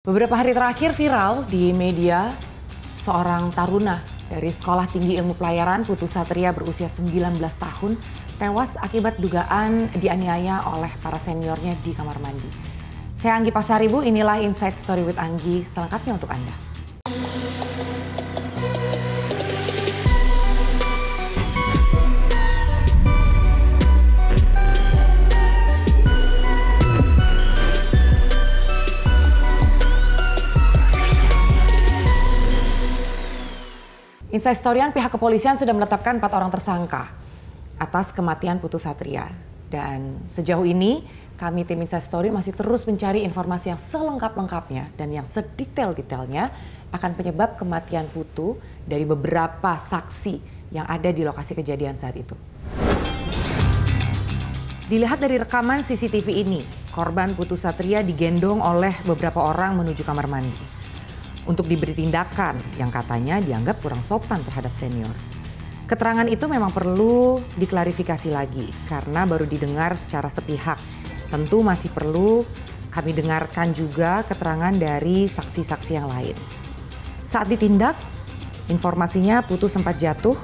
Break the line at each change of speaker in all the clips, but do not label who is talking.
Beberapa hari terakhir viral di media seorang taruna dari Sekolah Tinggi Ilmu Pelayaran Putus Satria berusia 19 tahun tewas akibat dugaan dianiaya oleh para seniornya di kamar mandi. Saya Anggi Pasaribu, inilah Inside Story with Anggi selengkapnya untuk Anda. Inside Storyan, pihak kepolisian sudah menetapkan 4 orang tersangka atas kematian Putus Satria. Dan sejauh ini kami tim Inside Story masih terus mencari informasi yang selengkap-lengkapnya dan yang sedetail-detailnya akan penyebab kematian Putu dari beberapa saksi yang ada di lokasi kejadian saat itu. Dilihat dari rekaman CCTV ini, korban Putus Satria digendong oleh beberapa orang menuju kamar mandi untuk diberi tindakan yang katanya dianggap kurang sopan terhadap senior. Keterangan itu memang perlu diklarifikasi lagi karena baru didengar secara sepihak. Tentu masih perlu kami dengarkan juga keterangan dari saksi-saksi yang lain. Saat ditindak, informasinya Putu sempat jatuh,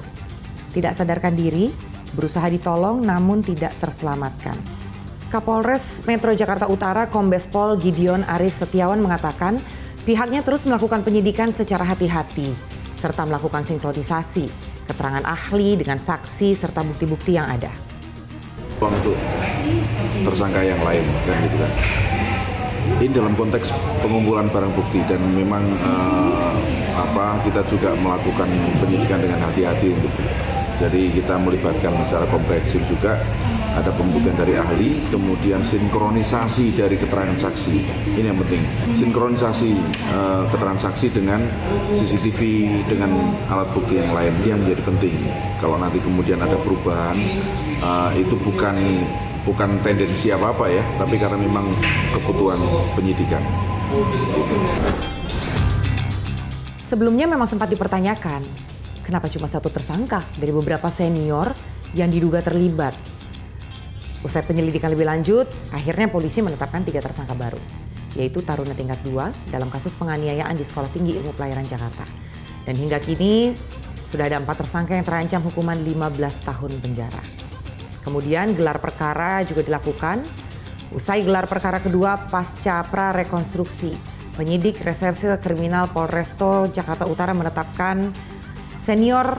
tidak sadarkan diri, berusaha ditolong namun tidak terselamatkan. Kapolres Metro Jakarta Utara Kombes Pol Gideon Arif Setiawan mengatakan pihaknya terus melakukan penyidikan secara hati-hati serta melakukan sinkronisasi keterangan ahli dengan saksi serta bukti-bukti yang ada.
Untuk tersangka yang lain kan gitu kan. Ini dalam konteks pengumpulan barang bukti dan memang kita juga melakukan penyidikan dengan hati-hati untuk jadi kita melibatkan secara komprehensif juga. Ada pembuktian dari ahli, kemudian sinkronisasi dari keterangan saksi. Ini yang penting, sinkronisasi keterangan saksi dengan CCTV, dengan alat bukti yang lain. Ini yang menjadi penting. Kalau nanti kemudian ada perubahan, itu bukan tendensi apa-apa ya, tapi karena memang kebutuhan penyidikan.
Sebelumnya memang sempat dipertanyakan, kenapa cuma 1 tersangka dari beberapa senior yang diduga terlibat. Usai penyelidikan lebih lanjut, akhirnya polisi menetapkan 3 tersangka baru, yaitu taruna tingkat 2 dalam kasus penganiayaan di Sekolah Tinggi Ilmu Pelayaran Jakarta. Dan hingga kini sudah ada 4 tersangka yang terancam hukuman 15 tahun penjara. Kemudian gelar perkara juga dilakukan. Usai gelar perkara kedua pasca prarekonstruksi, penyidik reserse kriminal Polresto Jakarta Utara menetapkan senior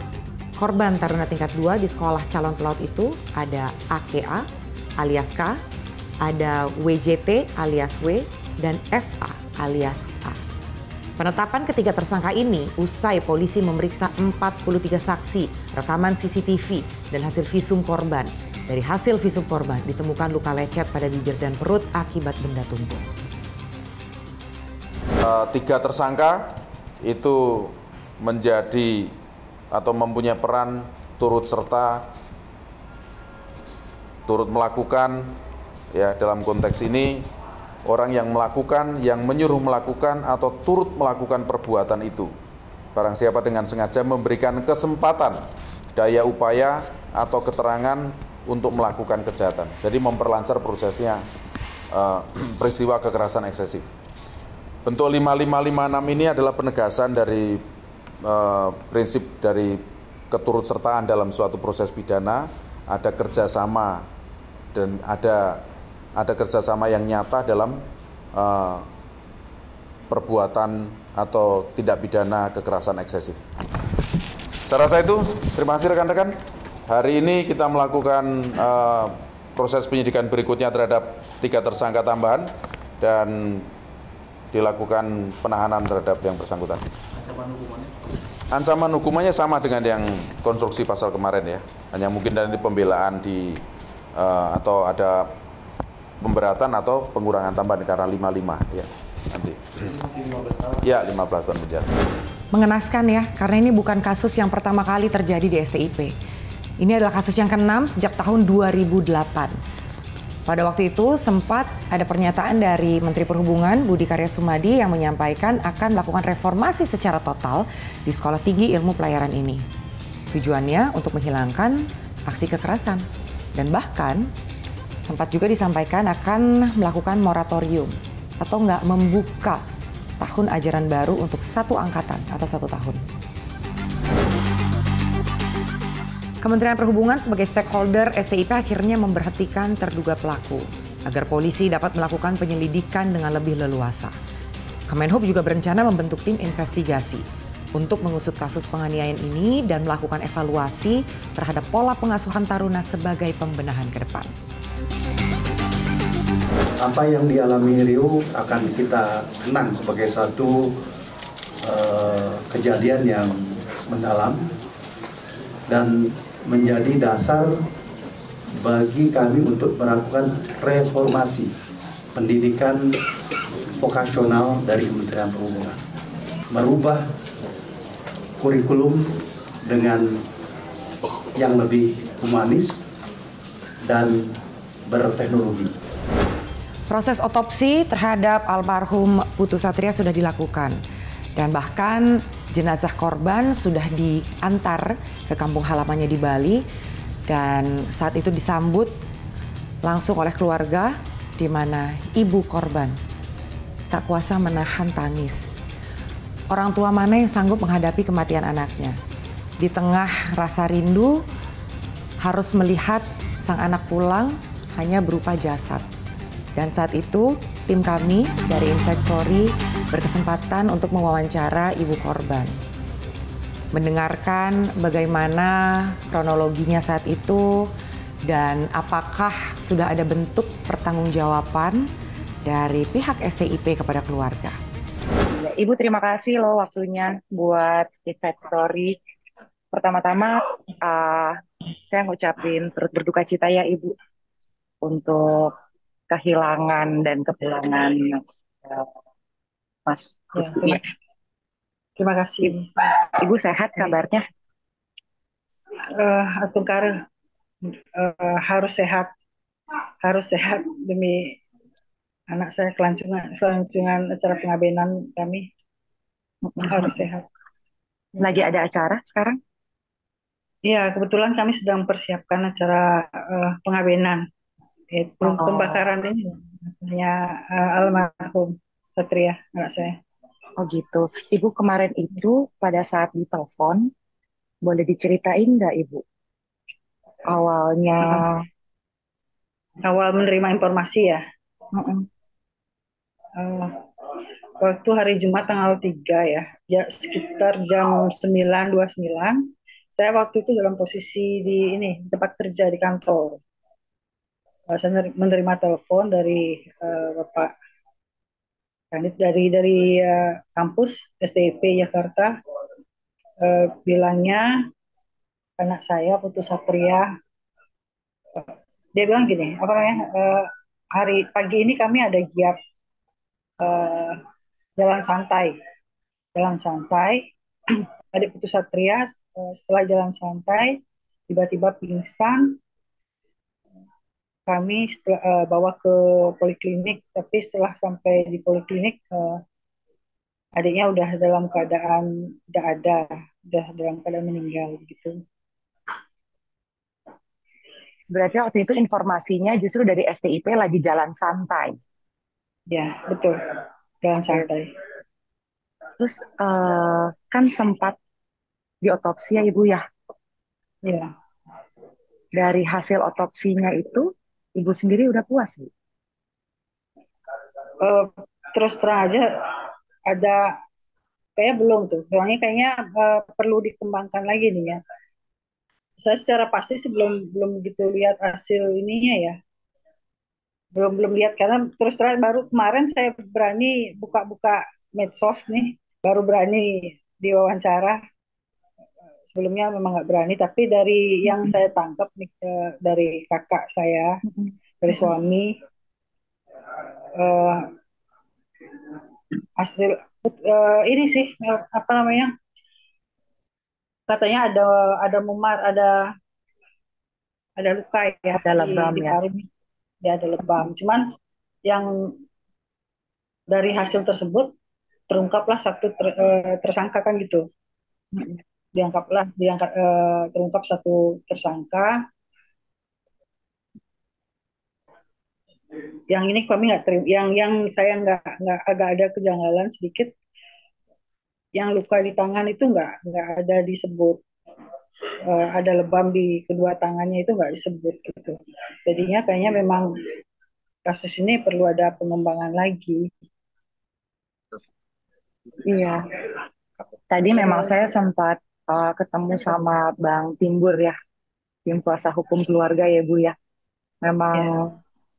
korban taruna tingkat 2 di sekolah calon pelaut itu ada AKA alias K, ada WJT alias W, dan FA alias A. Penetapan ketiga tersangka ini usai polisi memeriksa 43 saksi, rekaman CCTV, dan hasil visum korban. Dari hasil visum korban ditemukan luka lecet pada bibir dan perut akibat benda tumpul.
3 tersangka itu menjadi atau mempunyai peran turut serta turut melakukan ya dalam konteks ini orang yang melakukan, yang menyuruh melakukan atau turut melakukan perbuatan itu. Barang siapa dengan sengaja memberikan kesempatan, daya upaya atau keterangan untuk melakukan kejahatan. Jadi memperlancar prosesnya peristiwa kekerasan eksesif. Bentuk 5556 ini adalah penegasan dari prinsip dari keturutsertaan dalam suatu proses pidana, ada kerjasama dan ada kerjasama yang nyata dalam perbuatan atau tindak pidana kekerasan eksesif. Saya rasa itu, terima kasih rekan-rekan. Hari ini kita melakukan proses penyidikan berikutnya terhadap 3 tersangka tambahan dan dilakukan penahanan terhadap yang bersangkutan. Ancaman hukumannya sama dengan yang konstruksi pasal kemarin ya. Hanya mungkin dari pembelaan atau ada pemberatan atau pengurangan tambahan karena 55 ya. Nanti. Ya, 15 tahun penjara.
Mengenaskan ya, karena ini bukan kasus yang pertama kali terjadi di STIP. Ini adalah kasus yang ke-6 sejak tahun 2008. Pada waktu itu sempat ada pernyataan dari Menteri Perhubungan Budi Karya Sumadi yang menyampaikan akan melakukan reformasi secara total di Sekolah Tinggi Ilmu Pelayaran ini. Tujuannya untuk menghilangkan aksi kekerasan dan bahkan sempat juga disampaikan akan melakukan moratorium atau nggak membuka tahun ajaran baru untuk satu angkatan atau 1 tahun. Kementerian Perhubungan sebagai stakeholder STIP akhirnya memberhentikan terduga pelaku agar polisi dapat melakukan penyelidikan dengan lebih leluasa. Kemenhub juga berencana membentuk tim investigasi untuk mengusut kasus penganiayaan ini dan melakukan evaluasi terhadap pola pengasuhan taruna sebagai pembenahan ke depan.
Apa yang dialami Rio akan kita kenang sebagai suatu kejadian yang mendalam dan menjadi dasar bagi kami untuk melakukan reformasi pendidikan vokasional dari Kementerian Perhubungan. Merubah kurikulum dengan yang lebih humanis dan berteknologi.
Proses otopsi terhadap almarhum Putu Satria sudah dilakukan dan bahkan jenazah korban sudah diantar ke kampung halamannya di Bali dan saat itu disambut langsung oleh keluarga di mana ibu korban tak kuasa menahan tangis. Orang tua mana yang sanggup menghadapi kematian anaknya? Di tengah rasa rindu harus melihat sang anak pulang hanya berupa jasad. Dan saat itu tim kami dari Inside Story berkesempatan untuk mewawancara ibu korban. Mendengarkan bagaimana kronologinya saat itu dan apakah sudah ada bentuk pertanggungjawaban dari pihak STIP kepada keluarga. Ibu terima kasih loh waktunya buat Inside Story. Pertama-tama saya ngucapin turut berduka cita ya Ibu untuk kehilangan dan kepulangan Mas.
Ya, terima kasih.
Ibu sehat kabarnya?
Astungkar harus sehat demi anak saya kelanjungan acara pengabenan kami harus sehat.
Lagi ada acara sekarang?
Ya, kebetulan kami sedang mempersiapkan acara pengabenan, pembakaran ini hanya almarhum Satria anak saya.
Oh gitu. Ibu kemarin itu pada saat ditelepon, boleh diceritain nggak Ibu? Awalnya
Awal menerima informasi ya. Waktu hari Jumat tanggal 3 ya sekitar jam 9.29, saya waktu itu dalam posisi di tempat kerja di kantor. Saya menerima telepon dari Bapak Kanit dari kampus STIP Jakarta, bilangnya anak saya Putu Satria. Dia bilang gini, apa namanya? Hari pagi ini kami ada giat jalan santai. Adik Putu Satria setelah jalan santai tiba-tiba pingsan. Kami bawa ke poliklinik, tapi setelah sampai di poliklinik adiknya udah dalam keadaan tidak ada, udah dalam keadaan meninggal gitu.
Berarti waktu itu informasinya justru dari STIP lagi jalan santai.
Ya, betul. Jalan santai.
Terus kan sempat diotopsi ya Ibu ya?
Ya.
Dari hasil otopsinya itu, Ibu sendiri udah puas Bu?
Terus terang aja ada kayak belum tuh. Soalnya kayaknya perlu dikembangkan lagi nih ya. Saya secara pasti sih belum gitu lihat hasil ininya ya. Belum lihat karena terus terang baru kemarin saya berani buka-buka medsos nih, baru berani diwawancara. Sebelumnya memang nggak berani, tapi dari yang saya tangkap nih, dari kakak saya, dari suami, hasil ini sih apa namanya, katanya ada memar, ada luka ya
Ada lebam
di
ya?
paru, ya ada lebam. Cuman yang dari hasil tersebut terungkaplah satu tersangka kan gitu. Terungkap satu tersangka. Yang ini kami nggak terima. Yang saya nggak agak ada kejanggalan sedikit. Yang luka di tangan itu nggak ada disebut. Ada lebam di kedua tangannya itu nggak disebut gitu. Jadinya kayaknya memang kasus ini perlu ada pengembangan lagi.
Iya, tadi memang saya sempat ketemu sama Bang Timbur ya, tim kuasa hukum keluarga ya Bu ya. Memang
Ya,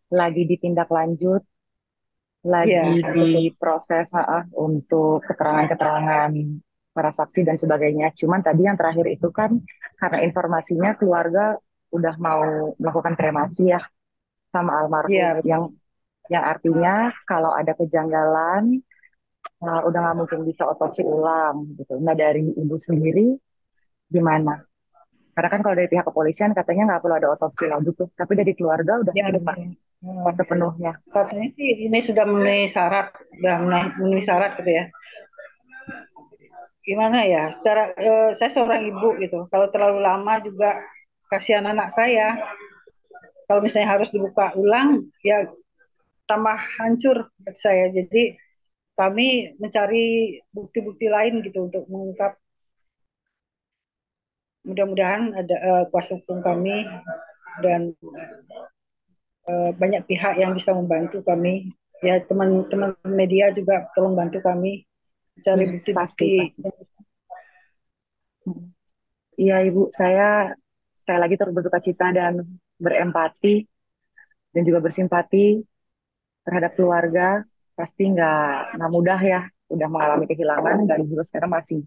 lagi ditindak lanjut, lagi
ya betul.
diproses untuk keterangan-keterangan para saksi dan sebagainya. Cuman tadi yang terakhir itu kan karena informasinya keluarga udah mau melakukan kremasi ya sama almarhum,
Ya,
yang artinya kalau ada kejanggalan udah nggak mungkin bisa otopsi ulang gitu. Nah dari ibu sendiri gimana? Karena kan kalau dari pihak kepolisian katanya nggak perlu ada otopsi lagi tuh, tapi dari keluarga udah
ya
terima
betul.
sepenuhnya.
Katanya sih ini sudah memenuhi syarat gitu ya. Gimana ya? Saya seorang ibu gitu. Kalau terlalu lama juga kasihan anak saya. Kalau misalnya harus dibuka ulang, ya tambah hancur hati saya. Jadi kami mencari bukti-bukti lain gitu untuk mengungkap. Mudah-mudahan ada kuasa hukum kami dan banyak pihak yang bisa membantu kami. Ya teman-teman media juga tolong bantu kami cari
Hmm, pasti,
bukti-bukti.
pasti. Hmm. Iya Ibu, saya sekali lagi turut berduka cita dan berempati dan juga bersimpati terhadap keluarga. Pasti nggak mudah ya, udah mengalami kehilangan dan juga sekarang masih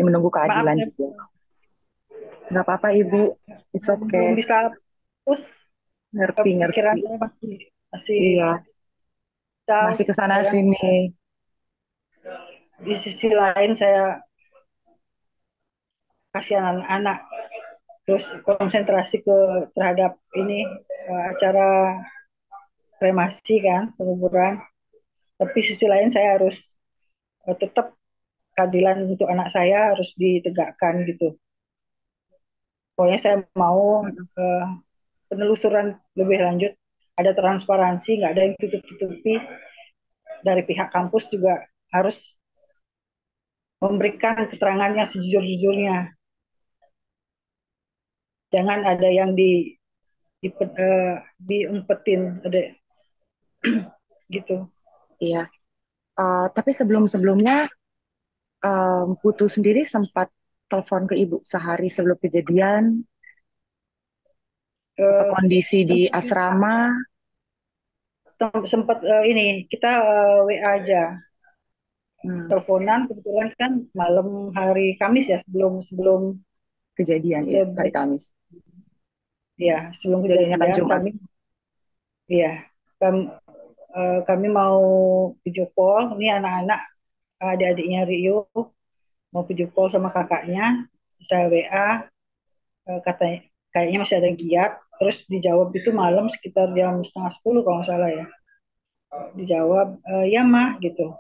menunggu
Maaf
keadilan
saya
juga. Nggak apa-apa Ibu, it's okay.
belum bisa fokus,
Ngerti,
pikiran
ngerti.
saya masih masih
Iya,
down.
masih ke sana
Kadang
sini.
di sisi lain saya kasihan anak-anak, terus konsentrasi terhadap ini acara kremasi kan, penguburan. Tapi sisi lain saya harus tetap keadilan untuk anak saya harus ditegakkan gitu. Pokoknya saya mau uh, penelusuran lebih lanjut, ada transparansi, nggak ada yang tutup-tutupi. Dari pihak kampus juga harus memberikan keterangannya sejujur-jujurnya. Jangan ada yang di diumpetin, ada gitu.
Iya. Tapi sebelum-sebelumnya Putu sendiri sempat telepon ke ibu sehari sebelum kejadian atau
Uh,
kondisi di
sempat
asrama.
sempat ini kita WA aja,
Hmm,
teleponan kebetulan kan malam hari Kamis ya sebelum sebelum
kejadian ya hari
sebelum
Kamis.
sebelum
Kejadiannya kan
kejadian
Jumat.
ya kami, kami mau video call ini anak-anak adik-adiknya Rio mau video call sama kakaknya, saya WA katanya kayaknya masih ada giat, terus dijawab itu malam sekitar jam setengah 10 kalau nggak salah ya, dijawab ya mah gitu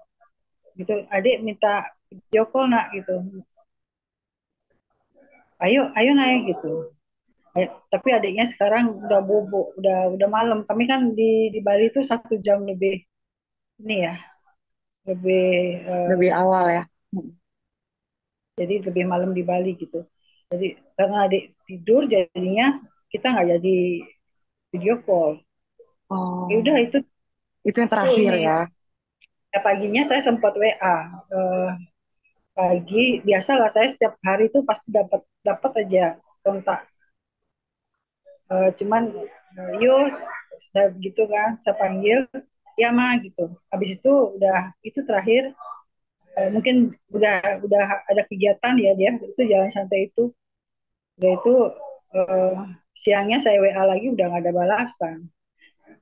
gitu, adik minta video call nak gitu, ayo ayo naik gitu. Tapi adiknya sekarang udah bobo, udah malam. Kami kan di Bali itu 1 jam lebih ini ya, lebih
Lebih awal ya. Hmm.
jadi lebih malam di Bali gitu. Jadi karena adik tidur jadinya kita nggak jadi video call. Ya udah
Oh, itu yang
itu
terakhir
ini
ya.
ya, paginya saya sempat WA pagi, biasalah saya setiap hari itu pasti dapat dapat aja kontak. Cuman yuk saya gitu kan saya panggil ya mah gitu, habis itu udah itu terakhir mungkin udah ada kegiatan ya dia itu jalan santai itu, udah itu eh, siangnya saya WA lagi udah nggak ada balasan,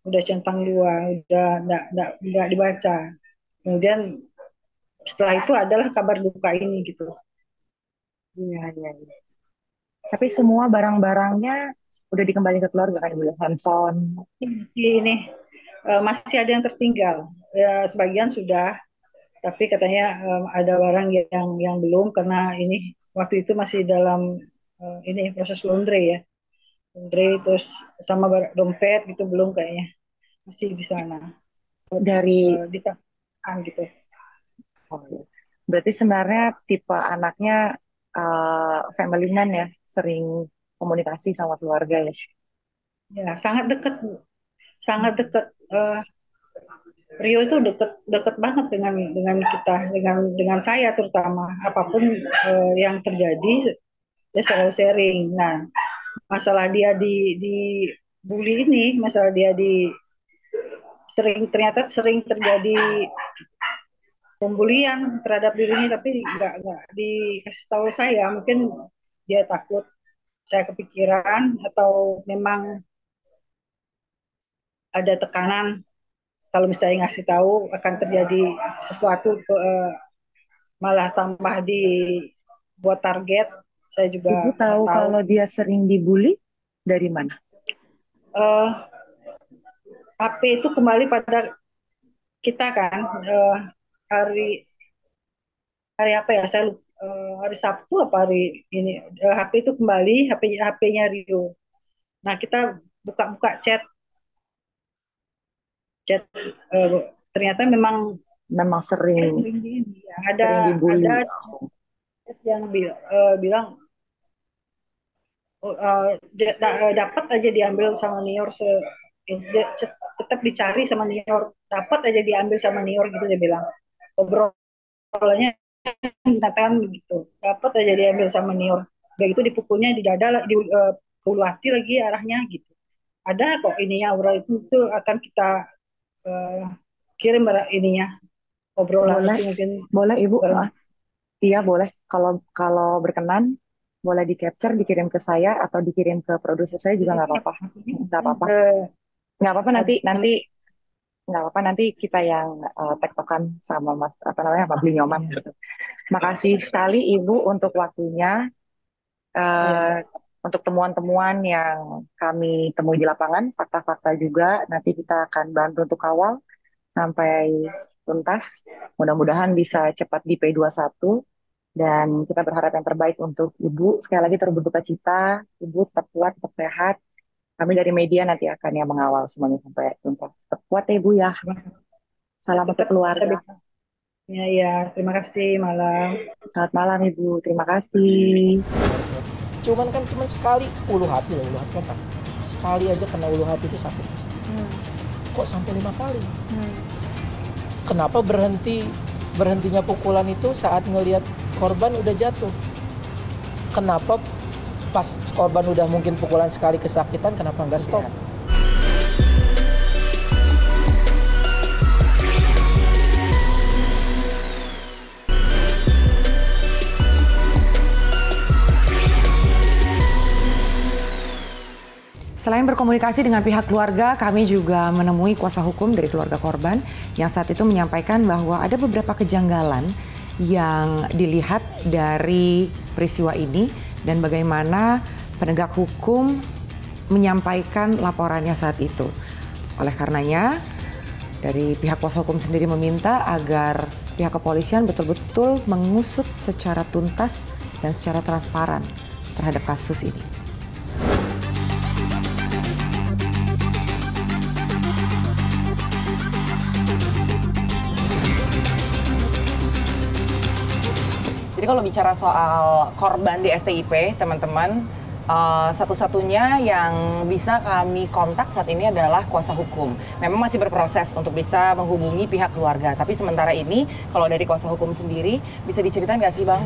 udah centang dua, udah nggak dibaca. Kemudian setelah itu adalah kabar duka ini gitu.
Iya, iya, iya. Tapi semua barang-barangnya udah dikembalikan ke keluarga kan, Ibu? Handphone.
Ini masih ada yang tertinggal, ya, sebagian sudah, tapi katanya ada barang yang belum karena ini waktu itu masih dalam ini proses laundry ya. Andre, terus sama dompet gitu belum kayaknya, masih di sana,
Dari
ditahan gitu.
oh, iya. Berarti sebenarnya tipe anaknya family man ya, sering komunikasi sama keluarga ya.
Ya, sangat dekat Bu, sangat dekat. Rio itu deket deket banget dengan kita, dengan saya terutama, apapun yang terjadi dia selalu sharing. Nah, masalah dia di bully ini, masalah dia di ternyata sering terjadi pembulian terhadap dirinya, tapi nggak dikasih tahu saya. Mungkin dia takut saya kepikiran, atau memang ada tekanan kalau misalnya ngasih tahu akan terjadi sesuatu, malah tambah di buat target. Saya
Ibu
juga nggak
tahu
tahu.
kalau dia sering dibully dari mana?
eh HP itu kembali pada kita kan, hari hari apa ya, saya lupa, hari Sabtu apa hari ini, HP itu kembali, HP-nya Rio. Nah, kita buka-buka chat chat, ternyata memang
Memang
dia
sering
sering di ini ya. ada
sering
ada
dibully.
chat yang bilang, oh, dapat aja diambil sama Nior, tetap dicari sama Nior, dapat aja diambil sama Nior gitu dia bilang. Obrolannya mengatakan begitu, dapat aja diambil sama Nior, begitu dipukulnya di dada, di ulu hati lagi arahnya gitu. Ada kok ininya, obrolan itu akan kita uh, kirim ininya, obrolan
Boleh,
itu mungkin.
boleh Ibu.
bareng-
Iya boleh. Kalau kalau berkenan, boleh di capture, dikirim ke saya atau dikirim ke produser saya juga nggak apa-apa. Nggak apa-apa. Nggak apa-apa nanti nanti nggak apa-apa nanti kita yang tektokan sama Mas apa namanya Pak Blinyoman gitu. Makasih sekali Ibu untuk waktunya,
ya,
eh, untuk temuan-temuan yang kami temui di lapangan, fakta-fakta juga. Nanti kita akan bantu untuk kawal sampai tuntas. Mudah-mudahan bisa cepat di P21 dan kita berharap yang terbaik untuk Ibu. Sekali lagi turut berduka cita, Ibu tetap kuat, tetap sehat. Kami dari media nanti akan yang mengawal semuanya sampai tuntas. Tetap kuat ya Ibu ya. Salam untuk
tetap saya
keluarga.
bilang. Ya, ya, terima kasih, malam.
Selamat malam Ibu, terima kasih.
Cuman sekali ulu hati loh, ulu hati kan sakit. Sekali aja kena ulu hati itu sakit. Kok sampai 5 kali? Kenapa berhentinya pukulan itu saat ngelihat korban udah jatuh? Kenapa pas korban udah mungkin pukulan sekali kesakitan, kenapa nggak stop?
Selain berkomunikasi dengan pihak keluarga, kami juga menemui kuasa hukum dari keluarga korban yang saat itu menyampaikan bahwa ada beberapa kejanggalan yang dilihat dari peristiwa ini dan bagaimana penegak hukum menyampaikan laporannya saat itu. Oleh karenanya, dari pihak kuasa hukum sendiri meminta agar pihak kepolisian betul-betul mengusut secara tuntas dan secara transparan terhadap kasus ini. Jadi kalau bicara soal korban di STIP, teman-teman, satu-satunya yang bisa kami kontak saat ini adalah kuasa hukum. Memang masih berproses untuk bisa menghubungi pihak keluarga. Tapi sementara ini, kalau dari kuasa hukum sendiri, bisa diceritain nggak sih Bang,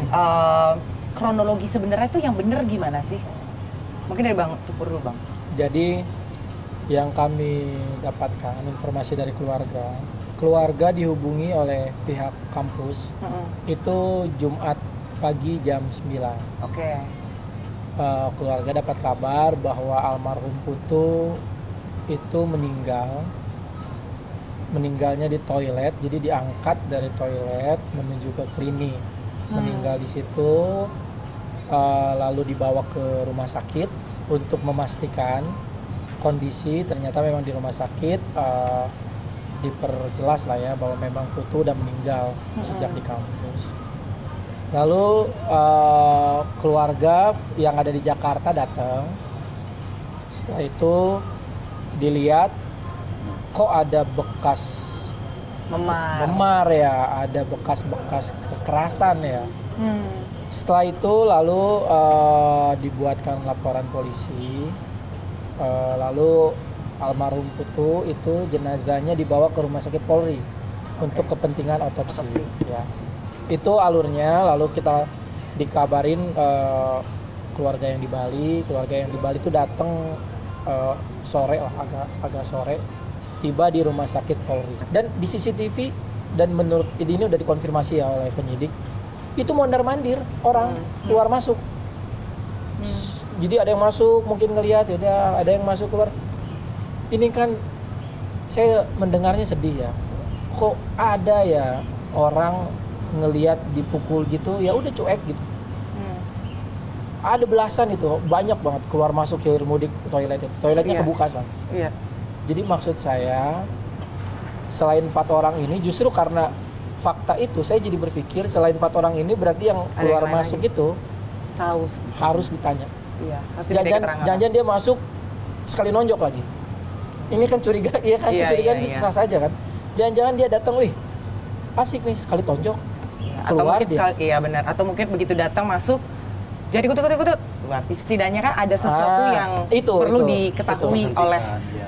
kronologi sebenarnya itu yang benar gimana sih? Mungkin dari Bang Tupur dulu Bang.
Jadi yang kami dapatkan informasi dari keluarga dihubungi oleh pihak kampus itu Jumat pagi jam 9.
Oke.
Keluarga dapat kabar bahwa almarhum Putu itu meninggalnya di toilet, jadi diangkat dari toilet menuju ke klinik, meninggal di situ, lalu dibawa ke rumah sakit untuk memastikan kondisi. Ternyata memang di rumah sakit diperjelas lah ya bahwa memang Putu udah meninggal sejak di kampus. Lalu keluarga yang ada di Jakarta datang Setelah itu dilihat kok ada bekas memar ya, ada bekas-bekas kekerasan ya. Setelah itu lalu dibuatkan laporan polisi, lalu almarhum Putu itu jenazahnya dibawa ke rumah sakit Polri untuk kepentingan otopsi. Ya. Itu alurnya, lalu kita dikabarin keluarga yang di Bali itu datang sore lah, agak sore, tiba di rumah sakit Polri. Dan di CCTV, dan menurut ini udah dikonfirmasi ya oleh penyidik, itu mondar-mandir orang keluar masuk. Jadi ada yang masuk mungkin ngelihat, ya ada yang masuk keluar. Ini kan saya mendengarnya sedih ya. Kok ada ya orang ngelihat dipukul gitu, ya udah cuek gitu. Ada belasan itu, banyak banget keluar masuk hilir mudik ke toilet. Toiletnya kebuka kan.
Iya.
Jadi maksud saya, selain 4 orang ini, justru karena fakta itu saya jadi berpikir selain 4 orang ini berarti yang keluar masuk itu
tahu
harus ditanya.
Iya, harus diminta keterangan.
Jangan dia masuk sekali nonjok lagi. Ini kan curiga, iya kan, kecurigaan sah saja kan. Jangan-jangan dia datang, wih asik nih sekali tonjok.
Atau mungkin iya benar. Atau mungkin begitu datang masuk jadi ikut. Berarti setidaknya kan ada sesuatu yang perlu diketahui oleh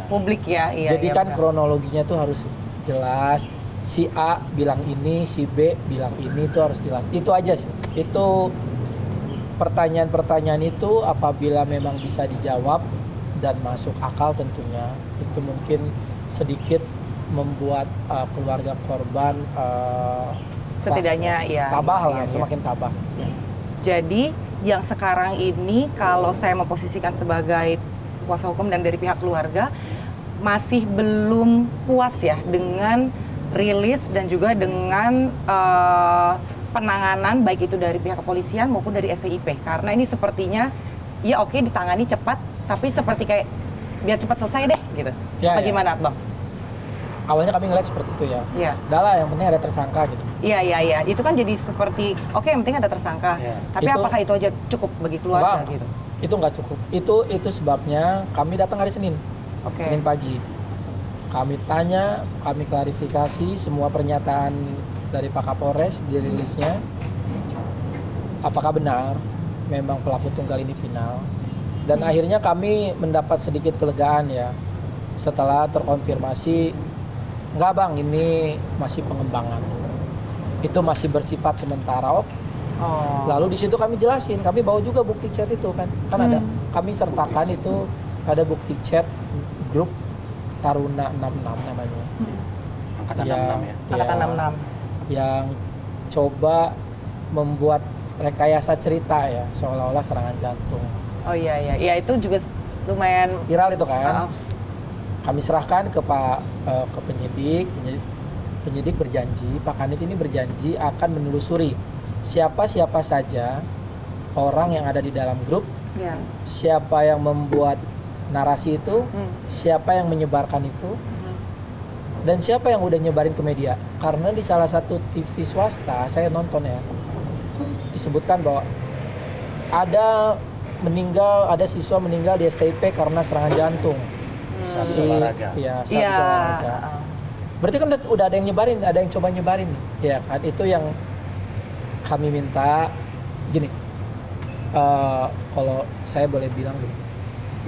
publik ya. Iya,
jadi kan kronologinya tuh harus jelas. Si A bilang ini, si B bilang ini, itu harus jelas. Itu aja sih. Itu pertanyaan-pertanyaan itu apabila memang bisa dijawab dan masuk akal tentunya, itu mungkin sedikit membuat keluarga korban
setidaknya
tabah lah, semakin tabah.
Jadi yang sekarang ini kalau saya memposisikan sebagai kuasa hukum dan dari pihak keluarga masih belum puas ya dengan rilis dan juga dengan penanganan baik itu dari pihak kepolisian maupun dari STIP, karena ini sepertinya ya oke ditangani cepat tapi seperti kayak biar cepat selesai deh gitu. Bagaimana Bang?
Awalnya kami ngeliat seperti itu ya. Iya. Udahlah yang penting ada tersangka gitu.
Iya. Itu kan jadi seperti oke yang penting ada tersangka. Tapi apakah itu aja cukup bagi keluarga gitu?
Itu nggak cukup. Itu sebabnya kami datang hari Senin. Senin pagi. Kami tanya, kami klarifikasi semua pernyataan dari Pak Kapolres di rilisnya. Apakah benar memang pelaku tunggal ini final? Dan akhirnya kami mendapat sedikit kelegaan ya. Setelah terkonfirmasi, enggak Bang, ini masih pengembangan. Itu masih bersifat sementara. Lalu di situ kami jelasin, kami bawa juga bukti chat itu kan. Ada kami sertakan itu, ada bukti chat grup Taruna 66 namanya.
Angkatan 66 ya.
Angkatan 66.
Yang coba membuat rekayasa cerita ya, seolah-olah serangan jantung.
Oh iya. Ya itu juga lumayan
viral itu kan. Kami serahkan ke ke penyidik berjanji, Pak Kanit ini berjanji akan menelusuri siapa saja orang yang ada di dalam grup, siapa yang membuat narasi itu, siapa yang menyebarkan itu, dan siapa yang udah nyebarin ke media. Karena di salah satu TV swasta saya nonton ya, disebutkan bahwa ada siswa meninggal di STIP karena serangan jantung.
Olahraga.
Olahraga. Berarti kan udah ada yang nyebarin, ada yang coba nyebarin, ya kan? Itu yang kami minta gini. Kalau saya boleh bilang gini,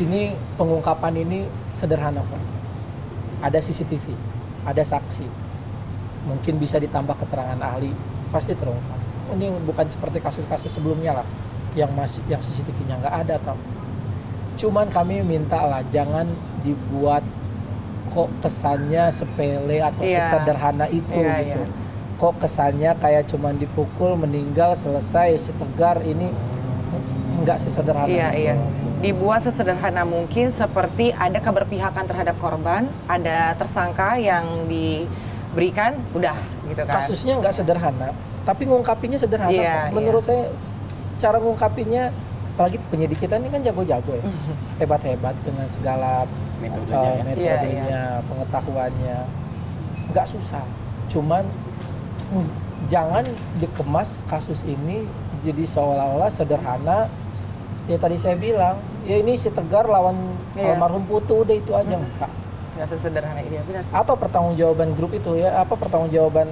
ini pengungkapan ini sederhana kok. Ada CCTV, ada saksi, mungkin bisa ditambah keterangan ahli, pasti terungkap. Ini bukan seperti kasus-kasus sebelumnya lah, yang CCTV-nya nggak ada atau. Cuman kami minta lah jangan dibuat kok kesannya sepele atau sesederhana itu gitu. Kok kesannya kayak cuman dipukul, meninggal, selesai, si Tegar, ini nggak sesederhana itu.
Dibuat sesederhana mungkin, seperti ada keberpihakan terhadap korban, ada tersangka yang diberikan, udah gitu kan.
Kasusnya nggak sederhana, tapi ngungkapinnya sederhana. Menurut saya cara ngungkapinnya, apalagi penyidik kita ini kan jago-jago ya, hebat-hebat dengan segala metodenya, pengetahuannya, nggak susah. Cuman jangan dikemas kasus ini jadi seolah-olah sederhana. Ya tadi saya bilang, ya ini si Tegar lawan almarhum Putu, udah itu aja. Enggak.
Nggak sesederhana ini, benar sih.
Apa pertanggungjawaban grup itu ya? Apa pertanggungjawaban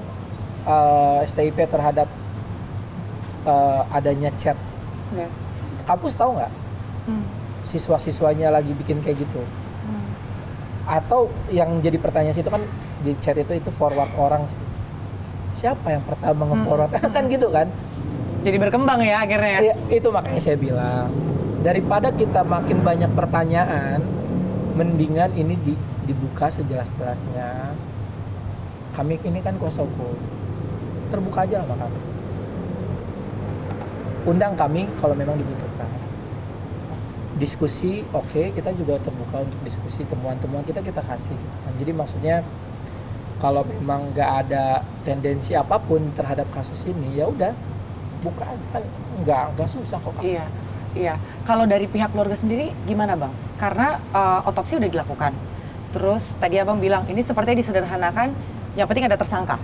STIP terhadap adanya chat?
Ya.
Kampus tahu nggak? Siswa-siswanya lagi bikin kayak gitu? Atau yang jadi pertanyaan itu kan di chat itu forward orang sih. Siapa yang pertama nge-forward? Kan gitu kan?
Jadi berkembang ya akhirnya.
Ya, itu makanya saya bilang, daripada kita makin banyak pertanyaan, mendingan ini dibuka sejelas-jelasnya. Kami ini kan kuasa hukum, terbuka aja sama kami. Undang kami kalau memang dibutuhkan. Diskusi, oke, kita juga terbuka untuk diskusi, temuan-temuan kita kasih gitu kan. Jadi maksudnya kalau memang nggak ada tendensi apapun terhadap kasus ini, ya udah buka kan, nggak susah kok.
Iya, iya. Kalau dari pihak keluarga sendiri gimana bang? Karena otopsi udah dilakukan. Terus tadi abang bilang ini sepertinya disederhanakan, yang penting ada tersangka,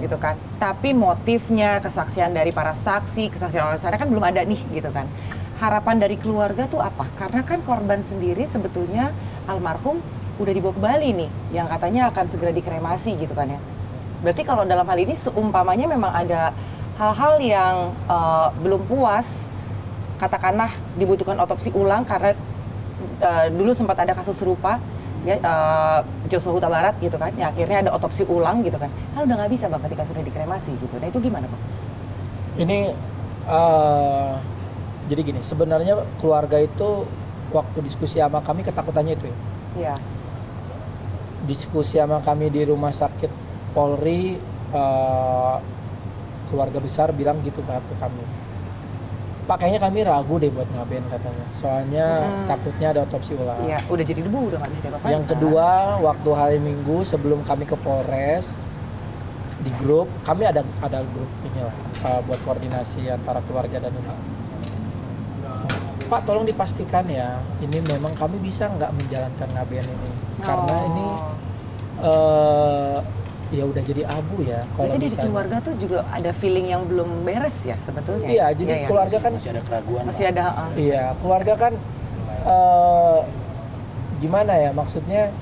gitu kan. Tapi motifnya, kesaksian dari para saksi, kesaksian orang sana kan belum ada nih, gitu kan. Harapan dari keluarga tuh apa? Karena kan korban sendiri sebetulnya almarhum udah dibawa ke Bali nih, yang katanya akan segera dikremasi gitu kan ya. Berarti kalau dalam hal ini seumpamanya memang ada hal-hal yang belum puas, katakanlah dibutuhkan otopsi ulang karena dulu sempat ada kasus serupa, ya Joshua Huta Barat gitu kan, ya akhirnya ada otopsi ulang gitu kan. Kan udah nggak bisa bang ketika sudah dikremasi gitu. Nah itu gimana bang?
Ini jadi gini, sebenarnya keluarga itu waktu diskusi sama kami ketakutannya itu ya.
Iya.
Diskusi sama kami di rumah sakit Polri, keluarga besar bilang gitu ke kami. Pak, kayaknya kami ragu deh buat ngaben katanya. Soalnya takutnya ada otopsi ulang.
Iya, udah jadi debu, udah nggak bisa diapa-apain.
Yang kedua, waktu hari Minggu sebelum kami ke Polres, di grup, kami ada grup inilah buat koordinasi antara keluarga dan ini. Pak, tolong dipastikan ya, ini memang kami bisa nggak menjalankan ngaben ini. Karena ini ya udah jadi abu ya.
Berarti dari keluarga tuh juga ada feeling yang belum beres ya sebetulnya.
Iya, jadi keluarga kan
masih ada keraguan.
Masih ada.
Iya, keluarga kan gimana ya, maksudnya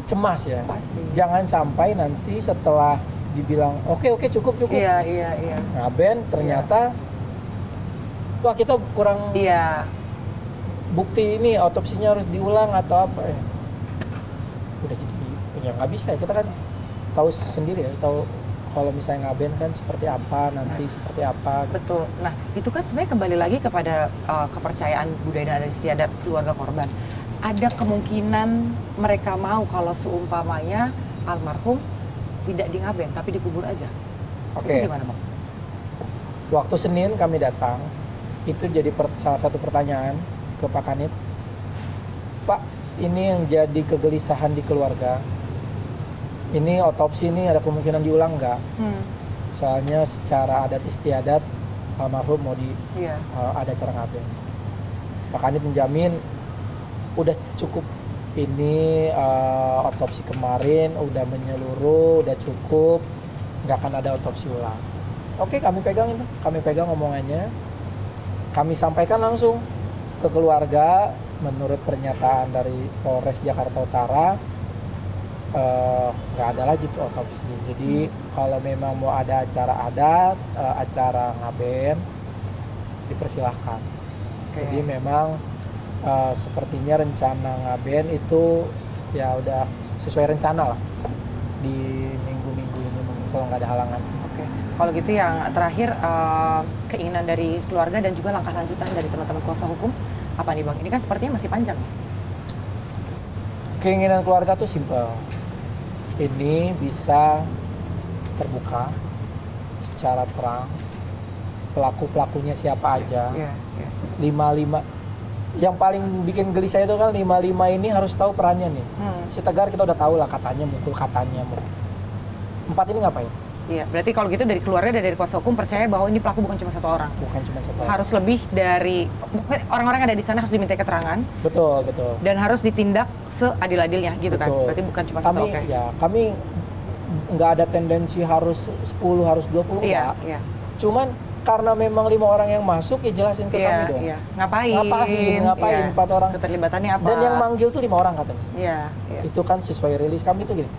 cemas ya.
Pasti.
Jangan sampai nanti setelah dibilang oke cukup.
Iya.
Ngaben ternyata wah kita kurang bukti ini, otopsinya harus diulang atau apa ya. Udah jadi ya nggak bisa ya, kita kan tahu sendiri ya, tahu kalau misalnya ngaben kan seperti apa nanti seperti apa.
Betul. Nah itu kan sebenarnya kembali lagi kepada kepercayaan budaya dan istiadat keluarga korban. Ada kemungkinan mereka mau kalau seumpamanya almarhum tidak di ngaben tapi dikubur aja.
Oke.
Itu gimana bang?
Waktu Senin kami datang, itu jadi salah satu pertanyaan ke Pak Kanit. Pak, ini yang jadi kegelisahan di keluarga. Ini otopsi ini ada kemungkinan diulang nggak? Soalnya secara adat istiadat almarhum mau ada acara ngaben. Pak Kanit menjamin udah cukup ini otopsi kemarin udah menyeluruh, udah cukup, nggak akan ada otopsi ulang. Oke, kami pegang omongannya. Kami sampaikan langsung ke keluarga, menurut pernyataan dari Polres Jakarta Utara, nggak ada lagi tuh otopsi. Jadi kalau memang mau ada acara adat, acara ngaben, dipersilahkan. Jadi memang sepertinya rencana ngaben itu ya udah sesuai rencana lah di minggu-minggu ini kalau nggak ada halangan.
Kalau gitu yang terakhir keinginan dari keluarga dan juga langkah lanjutan dari teman-teman kuasa hukum apa nih bang? Ini kan sepertinya masih panjang.
Keinginan keluarga tuh simpel. Ini bisa terbuka secara terang. Pelaku-pelakunya siapa aja. 55. Yang paling bikin gelisah itu kan 55 ini harus tahu perannya nih. Si Tegar kita udah tahu lah, katanya mukul, katanya mukul. 4 ini ngapain?
Iya, berarti kalau gitu dari keluarga dan dari kuasa hukum percaya bahwa ini pelaku bukan cuma satu orang.
Bukan cuma satu orang.
Harus lebih dari orang-orang yang ada di sana harus diminta keterangan.
Betul.
Dan harus ditindak seadil-adilnya gitu kan. Berarti bukan cuma satu.
Kami nggak ada tendensi harus 10, harus 20.
Iya.
Cuman karena memang 5 orang yang masuk ya jelasin ke kami dong.
Iya. Ngapain
4 orang.
Keterlibatannya apa?
Dan yang manggil tuh 5 orang katanya.
Iya.
Itu kan sesuai rilis kami tuh gini.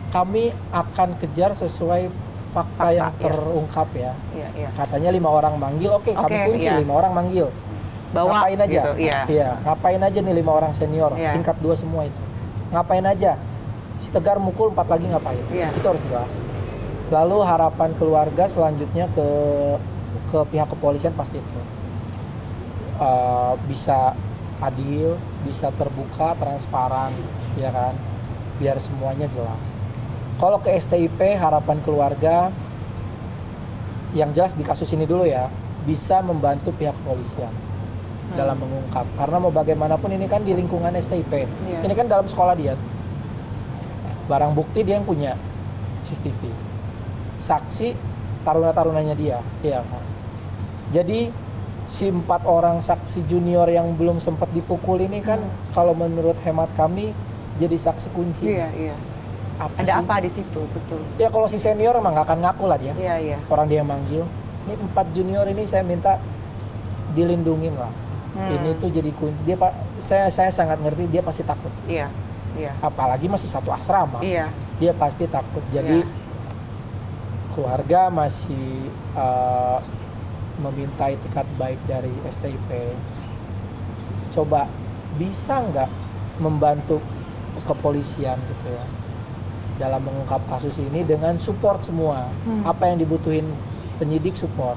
Kami akan kejar sesuai fakta yang terungkap ya.
Iya.
Katanya 5 orang manggil, oke, kami kunci 5 orang manggil.
Bawa
ngapain aja?
Gitu,
iya, ngapain aja nih 5 orang senior, tingkat 2 semua itu. Ngapain aja? Si Tegar mukul 4 lagi ngapain? Itu harus jelas. Lalu harapan keluarga selanjutnya ke pihak kepolisian pasti itu. Bisa adil, bisa terbuka, transparan, ya kan? Biar semuanya jelas. Kalau ke STIP, harapan keluarga yang jelas di kasus ini dulu ya, bisa membantu pihak kepolisian dalam mengungkap. Karena mau bagaimanapun ini kan di lingkungan STIP. Ini kan dalam sekolah dia. Barang bukti dia yang punya CCTV. Saksi taruna-tarunanya dia, iya kan. Jadi si 4 orang saksi junior yang belum sempat dipukul ini kan kalau menurut hemat kami jadi saksi kunci.
Iya. Ada apa di situ, betul.
Ya kalau si senior emang nggak akan ngaku lah dia.
Iya.
Orang dia yang manggil. Ini 4 junior ini saya minta dilindungin lah. Ini tuh jadi kunci. Dia saya sangat ngerti dia pasti takut.
Iya.
Apalagi masih satu asrama.
Iya.
Dia pasti takut. Jadi keluarga masih meminta itikat baik dari STIP. Coba bisa nggak membantu kepolisian gitu ya dalam mengungkap kasus ini dengan support semua. Apa yang dibutuhin penyidik support.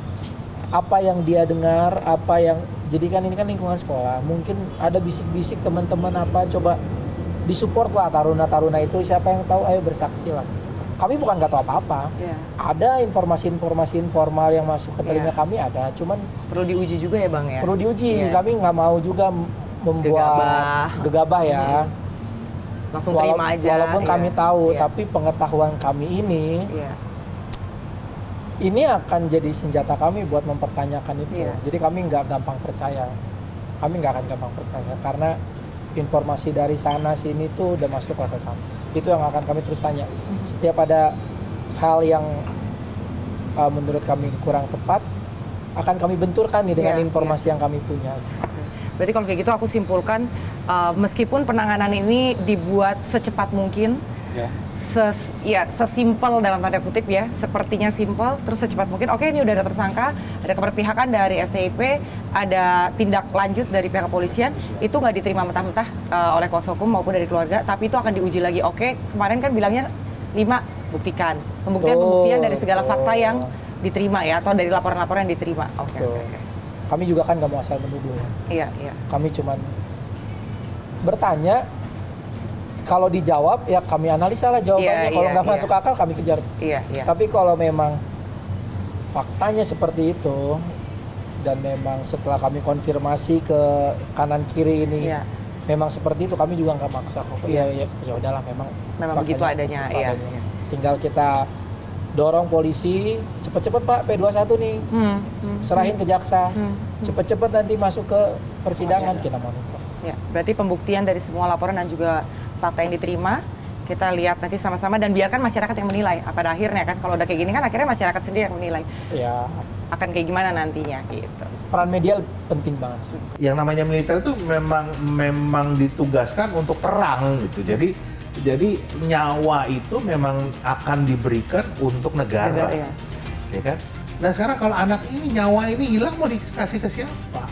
Apa yang dia dengar, apa yang jadi kan ini kan lingkungan sekolah. Mungkin ada bisik-bisik teman-teman apa coba disupport lah taruna-taruna itu, siapa yang tahu ayo bersaksi lah. Kami bukan nggak tahu apa-apa. Ada informasi-informasi informal yang masuk ke telinga kami ada, cuman
perlu diuji juga ya Bang ya.
Perlu diuji. Kami nggak mau juga membuat gegabah ya.
Langsung terima aja.
Walaupun kami tahu, tapi pengetahuan kami ini akan jadi senjata kami buat mempertanyakan itu. Jadi kami nggak gampang percaya. Kami nggak akan gampang percaya karena informasi dari sana sini tuh udah masuk ke kami. Itu yang akan kami terus tanya. Setiap ada hal yang menurut kami kurang tepat, akan kami benturkan nih dengan informasi yang kami punya.
Berarti kalau kayak gitu aku simpulkan, meskipun penanganan ini dibuat secepat mungkin, sesimpel dalam tanda kutip ya, sepertinya simpel, terus secepat mungkin. Oke, ini udah ada tersangka, ada keberpihakan dari STIP, ada tindak lanjut dari pihak kepolisian, itu nggak diterima mentah-mentah oleh kuasa hukum maupun dari keluarga, tapi itu akan diuji lagi. Oke, kemarin kan bilangnya 5 buktikan, pembuktian dari segala fakta yang diterima ya, atau dari laporan-laporan yang diterima. Oke.
Kami juga kan nggak mau asal menuduh.
Iya.
Kami cuman bertanya. Kalau dijawab ya kami analisa lah jawabannya. Kalau nggak masuk akal kami kejar. Tapi kalau memang faktanya seperti itu dan memang setelah kami konfirmasi ke kanan kiri ini memang seperti itu, kami juga nggak maksa. Ya udahlah memang
begitu adanya.
Tinggal kita dorong polisi cepet-cepet Pak P21 nih serahin ke jaksa cepet-cepet nanti masuk ke persidangan kita monitor.
Berarti pembuktian dari semua laporan dan juga fakta yang diterima kita lihat nanti sama-sama dan biarkan masyarakat yang menilai. Pada akhirnya kan kalau udah kayak gini kan akhirnya masyarakat sendiri yang menilai. Akan kayak gimana nantinya gitu.
Peran media penting banget.
Yang namanya militer itu memang ditugaskan untuk perang gitu. Jadi nyawa itu memang akan diberikan untuk negara. Ya kan? Nah sekarang kalau anak ini nyawa ini hilang mau dikasih ke siapa?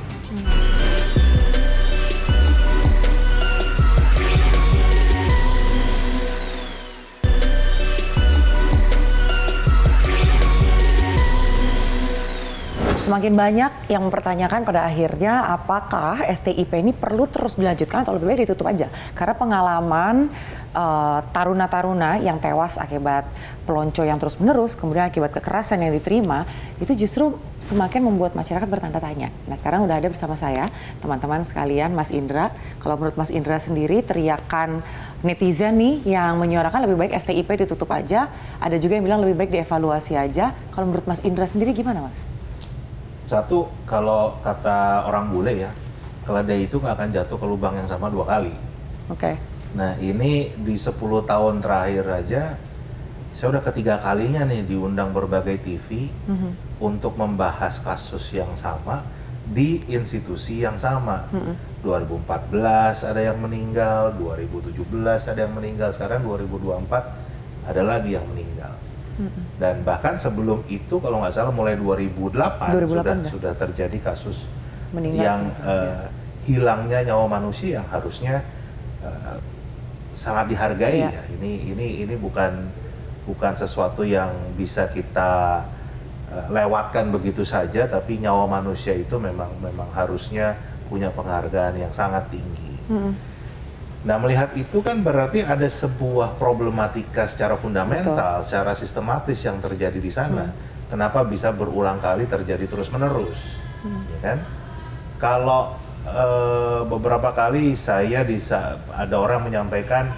Semakin banyak yang mempertanyakan pada akhirnya apakah STIP ini perlu terus dilanjutkan atau lebih baik ditutup aja. Karena pengalaman taruna-taruna yang tewas akibat pelonco yang terus-menerus, kemudian akibat kekerasan yang diterima, itu justru semakin membuat masyarakat bertanda tanya. Nah sekarang udah ada bersama saya, teman-teman sekalian, Mas Indra. Kalau menurut Mas Indra sendiri, teriakan netizen nih yang menyuarakan lebih baik STIP ditutup aja, ada juga yang bilang lebih baik dievaluasi aja. Kalau menurut Mas Indra sendiri gimana Mas?
Satu, kalau kata orang bule ya, keledai itu nggak akan jatuh ke lubang yang sama 2 kali.
Oke.
Nah ini di 10 tahun terakhir aja Saya udah ketiga kalinya nih diundang berbagai TV untuk membahas kasus yang sama di institusi yang sama. 2014 ada yang meninggal, 2017 ada yang meninggal, sekarang 2024 ada lagi yang meninggal. Dan bahkan sebelum itu kalau nggak salah mulai 2008 sudah terjadi kasus meninggal, yang hilangnya nyawa manusia yang harusnya sangat dihargai ya. Ini bukan sesuatu yang bisa kita lewatkan begitu saja, tapi nyawa manusia itu memang harusnya punya penghargaan yang sangat tinggi. Nah, melihat itu kan berarti ada sebuah problematika secara fundamental, secara sistematis yang terjadi di sana. Kenapa bisa berulang kali terjadi terus-menerus, ya kan? Kalau beberapa kali ada orang menyampaikan,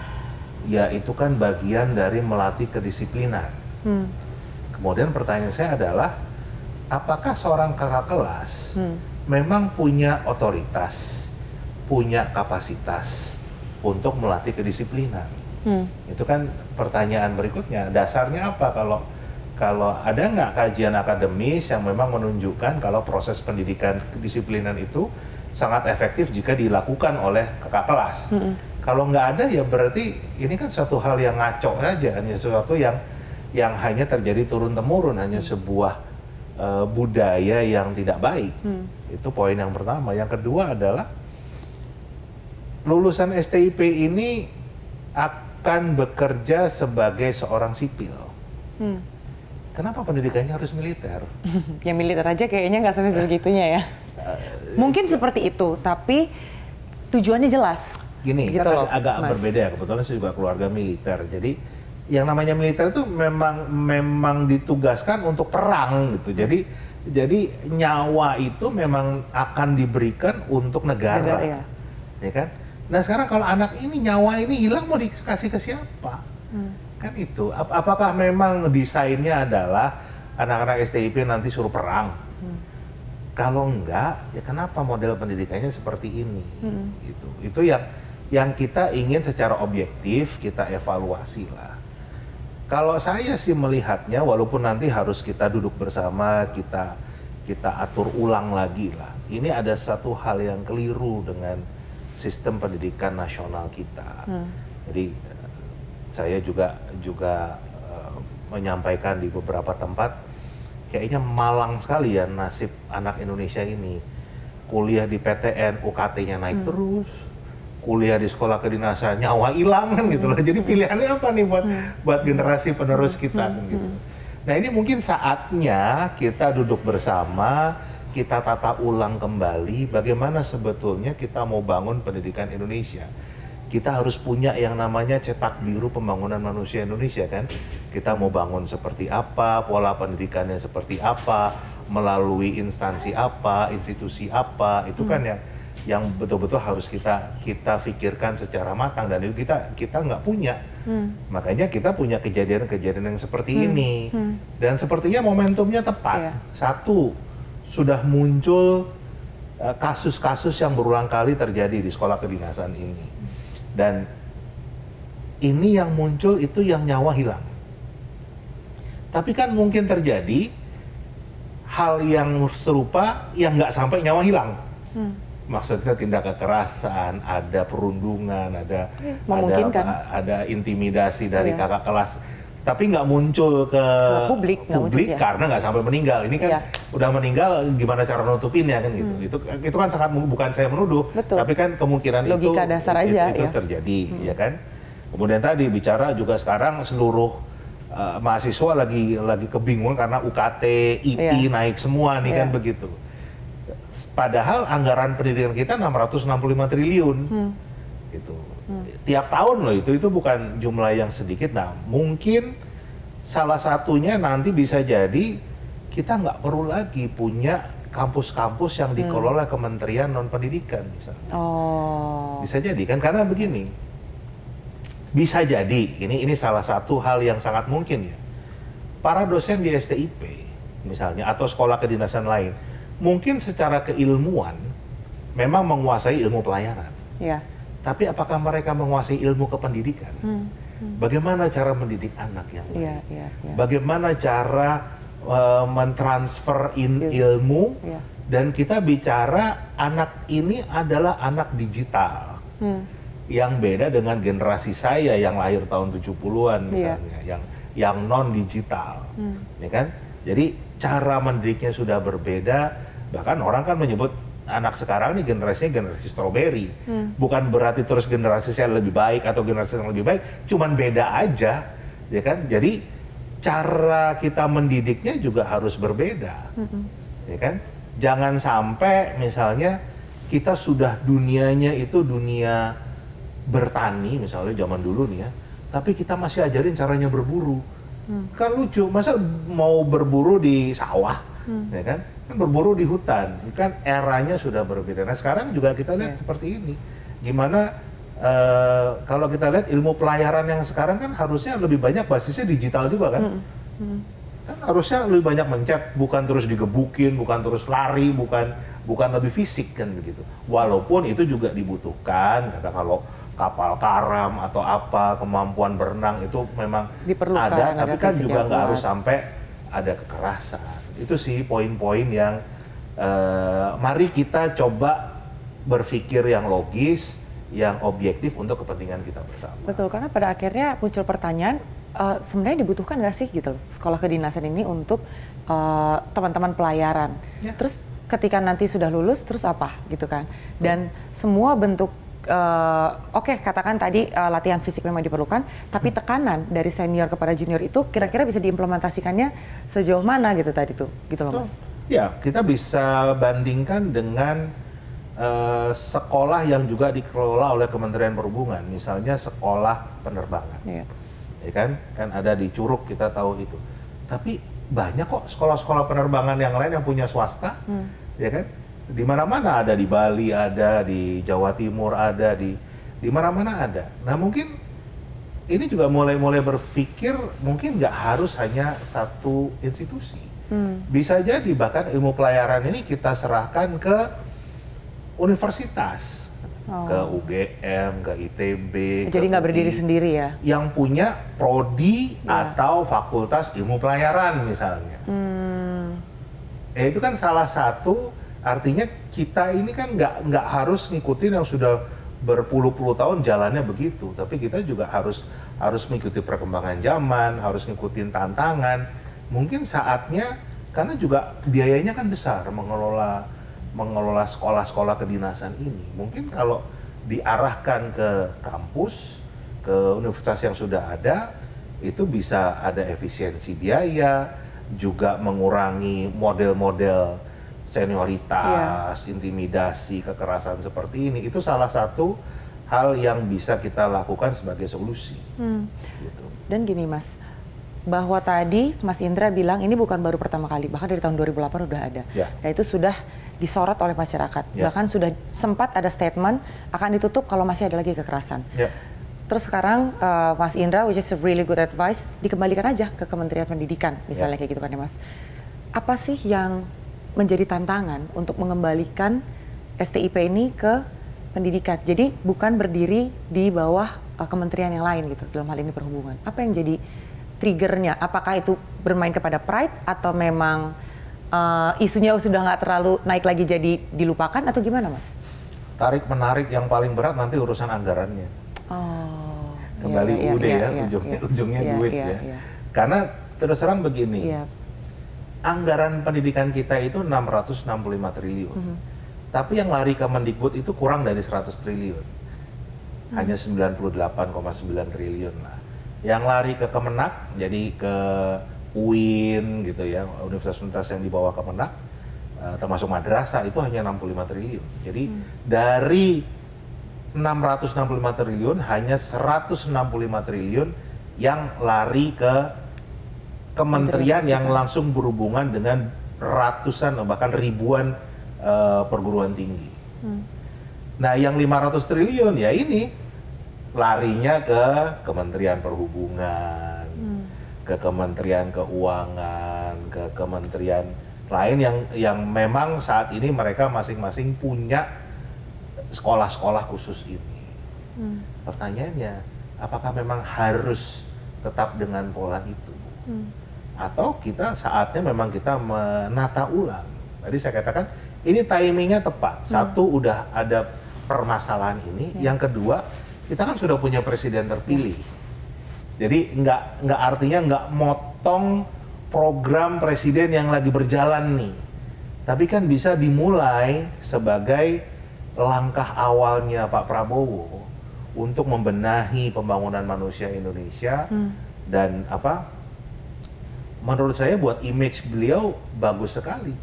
ya itu kan bagian dari melatih kedisiplinan. Kemudian pertanyaan saya adalah, apakah seorang kakak kelas memang punya otoritas, punya kapasitas untuk melatih kedisiplinan? Itu kan pertanyaan berikutnya. Dasarnya apa? Kalau ada nggak kajian akademis yang memang menunjukkan kalau proses pendidikan kedisiplinan itu sangat efektif jika dilakukan oleh kakak kelas? Kalau nggak ada, ya berarti ini kan suatu hal yang ngaco saja, hanya sesuatu yang hanya terjadi turun-temurun, hanya sebuah budaya yang tidak baik. Itu poin yang pertama. Yang kedua adalah lulusan STIP ini akan bekerja sebagai seorang sipil. Kenapa pendidikannya harus militer?
Ya militer aja kayaknya nggak sampai segitunya ya. Mungkin seperti itu, tapi tujuannya jelas.
Gini,
gitu
kan
loh,
agak
Mas.
berbeda ya. Kebetulan saya juga keluarga militer. Jadi yang namanya militer itu memang ditugaskan untuk perang gitu. Jadi nyawa itu memang akan diberikan untuk negara. Ya kan? Nah, sekarang kalau anak ini nyawa ini hilang, mau dikasih ke siapa? Kan itu. Apakah memang desainnya adalah anak-anak STIP nanti suruh perang? Kalau enggak, ya kenapa model pendidikannya seperti ini? Itu yang kita ingin secara objektif kita evaluasi lah. Kalau saya sih melihatnya, walaupun nanti harus kita duduk bersama, kita atur ulang lagi lah. Ini ada satu hal yang keliru dengan sistem pendidikan nasional kita. Jadi saya juga menyampaikan di beberapa tempat, kayaknya malang sekali ya nasib anak Indonesia ini. Kuliah di PTN, UKT-nya naik terus. Kuliah di sekolah kedinasan, nyawa hilang kan gitu loh. Jadi pilihannya apa nih buat generasi penerus kita kan gitu. Nah, ini mungkin saatnya kita duduk bersama, kita tata ulang kembali bagaimana sebetulnya kita mau bangun pendidikan Indonesia. Kita harus punya yang namanya cetak biru pembangunan manusia Indonesia kan. Kita mau bangun seperti apa, pola pendidikannya seperti apa, melalui instansi apa, institusi apa, itu kan yang betul-betul harus kita pikirkan secara matang, dan itu kita nggak punya. Makanya kita punya kejadian-kejadian yang seperti ini. Dan sepertinya momentumnya tepat. Satu, sudah muncul kasus-kasus yang berulang kali terjadi di sekolah kedinasan ini. Dan ini yang muncul itu yang nyawa hilang. Tapi kan mungkin terjadi hal yang serupa yang nggak sampai nyawa hilang. Maksudnya tindak kekerasan, ada perundungan, ada intimidasi dari kakak kelas. Tapi nggak muncul ke publik karena nggak sampai meninggal. Ini kan udah meninggal, gimana cara nutupinnya kan gitu. Itu kan sangat, bukan saya menuduh, tapi kan kemungkinan
logika dasar aja,
itu terjadi, ya kan. Kemudian tadi bicara juga sekarang seluruh mahasiswa lagi kebingungan karena UKT, IP naik semua nih kan begitu. Padahal anggaran pendidikan kita 665 triliun, gitu. Tiap tahun loh, itu bukan jumlah yang sedikit. Nah, mungkin salah satunya nanti bisa jadi kita nggak perlu lagi punya kampus-kampus yang dikelola Kementerian Non-Pendidikan misalnya. Bisa jadi kan, karena begini, bisa jadi ini salah satu hal yang sangat mungkin ya. Para dosen di STIP misalnya atau sekolah kedinasan lain mungkin secara keilmuan memang menguasai ilmu pelayaran. Tapi apakah mereka menguasai ilmu kependidikan? Bagaimana cara mendidik anak yang baik?
Iya, iya, iya.
Bagaimana cara mentransfer ilmu?
Iya.
Dan kita bicara anak ini adalah anak digital. Yang beda dengan generasi saya yang lahir tahun 70-an misalnya, yang non digital. Ya kan? Jadi cara mendidiknya sudah berbeda, bahkan orang kan menyebut anak sekarang ini generasinya generasi strawberry. Bukan berarti terus generasi saya lebih baik atau generasi yang lebih baik, cuman beda aja, ya kan? Jadi cara kita mendidiknya juga harus berbeda, ya kan? Jangan sampai misalnya kita sudah dunianya itu dunia bertani misalnya zaman dulu nih ya, tapi kita masih ajarin caranya berburu. Kan lucu, masa mau berburu di sawah, ya kan? Kan berburu di hutan, kan eranya sudah berbeda. Nah sekarang juga kita lihat seperti ini, gimana kalau kita lihat ilmu pelayaran yang sekarang kan harusnya lebih banyak basisnya digital juga kan? Kan harusnya lebih banyak mencet, bukan terus digebukin, bukan terus lari, bukan lebih fisik kan begitu. Walaupun itu juga dibutuhkan, kata kalau kapal karam atau apa, kemampuan berenang itu memang
diperlukan,
ada, tapi kan juga nggak harus sampai ada kekerasan. Itu sih poin-poin yang mari kita coba berpikir yang logis, yang objektif untuk kepentingan kita bersama.
Betul, karena pada akhirnya muncul pertanyaan, sebenarnya dibutuhkan nggak sih gitu sekolah kedinasan ini untuk teman-teman pelayaran. Terus ketika nanti sudah lulus, terus apa gitu kan? Dan semua bentuk oke, katakan tadi latihan fisik memang diperlukan, tapi tekanan dari senior kepada junior itu kira-kira bisa diimplementasikannya sejauh mana gitu tadi tuh, gitu loh Mas?
Ya, kita bisa bandingkan dengan sekolah yang juga dikelola oleh Kementerian Perhubungan, misalnya sekolah penerbangan, ya kan ada di Curug, kita tahu itu. Tapi banyak kok sekolah-sekolah penerbangan yang lain yang punya swasta, ya kan? Di mana-mana ada, di Bali ada, di Jawa Timur ada, di mana-mana ada. Nah mungkin ini juga mulai berpikir mungkin nggak harus hanya satu institusi. Bisa jadi bahkan ilmu pelayaran ini kita serahkan ke universitas, ke UGM, ke ITB.
Jadi nggak berdiri sendiri ya?
Yang punya prodi atau fakultas ilmu pelayaran misalnya. Itu kan salah satu. Artinya kita ini kan nggak harus ngikutin yang sudah berpuluh-puluh tahun jalannya begitu, tapi kita juga harus mengikuti perkembangan zaman, harus ngikutin tantangan. Mungkin saatnya, karena juga biayanya kan besar mengelola sekolah-sekolah kedinasan ini. Mungkin kalau diarahkan ke kampus, ke universitas yang sudah ada, itu bisa ada efisiensi biaya, juga mengurangi model-model senioritas, intimidasi, kekerasan seperti ini. Itu salah satu hal yang bisa kita lakukan sebagai solusi. Gitu.
Dan gini Mas, bahwa tadi Mas Indra bilang ini bukan baru pertama kali, bahkan dari tahun 2008 udah ada. Dan itu sudah disorot oleh masyarakat. Bahkan sudah sempat ada statement akan ditutup kalau masih ada lagi kekerasan. Terus sekarang Mas Indra, which is a really good advice, dikembalikan aja ke Kementerian Pendidikan, misalnya kayak gitu kan ya Mas. Apa sih yang menjadi tantangan untuk mengembalikan STIP ini ke pendidikan? Jadi bukan berdiri di bawah kementerian yang lain gitu, dalam hal ini perhubungan. Apa yang jadi triggernya? Apakah itu bermain kepada pride atau memang isunya sudah nggak terlalu naik lagi jadi dilupakan atau gimana Mas?
Tarik-menarik yang paling berat nanti urusan anggarannya. Kembali ujungnya duit ya. Karena terus terang begini, anggaran pendidikan kita itu 665 triliun. Tapi yang lari ke Mendikbud itu kurang dari 100 triliun. Hanya 98,9 triliun lah. Yang lari ke Kemenak, jadi ke UIN gitu ya, universitas-universitas yang di bawah Kemenak, termasuk madrasah, itu hanya 65 triliun. Jadi dari 665 triliun, hanya 165 triliun yang lari ke kementerian yang langsung berhubungan dengan ratusan bahkan ribuan perguruan tinggi. Nah yang 500 triliun ya ini larinya ke Kementerian Perhubungan, ke Kementerian Keuangan, ke kementerian lain yang memang saat ini mereka masing-masing punya sekolah-sekolah khusus ini. Pertanyaannya, apakah memang harus tetap dengan pola itu? Atau kita saatnya memang kita menata ulang. Tadi saya katakan ini timingnya tepat. Satu, udah ada permasalahan ini. Yang kedua, kita kan sudah punya presiden terpilih. Jadi nggak artinya nggak motong program presiden yang lagi berjalan nih. Tapi kan bisa dimulai sebagai langkah awalnya Pak Prabowo untuk membenahi pembangunan manusia Indonesia dan menurut saya buat image beliau bagus sekali.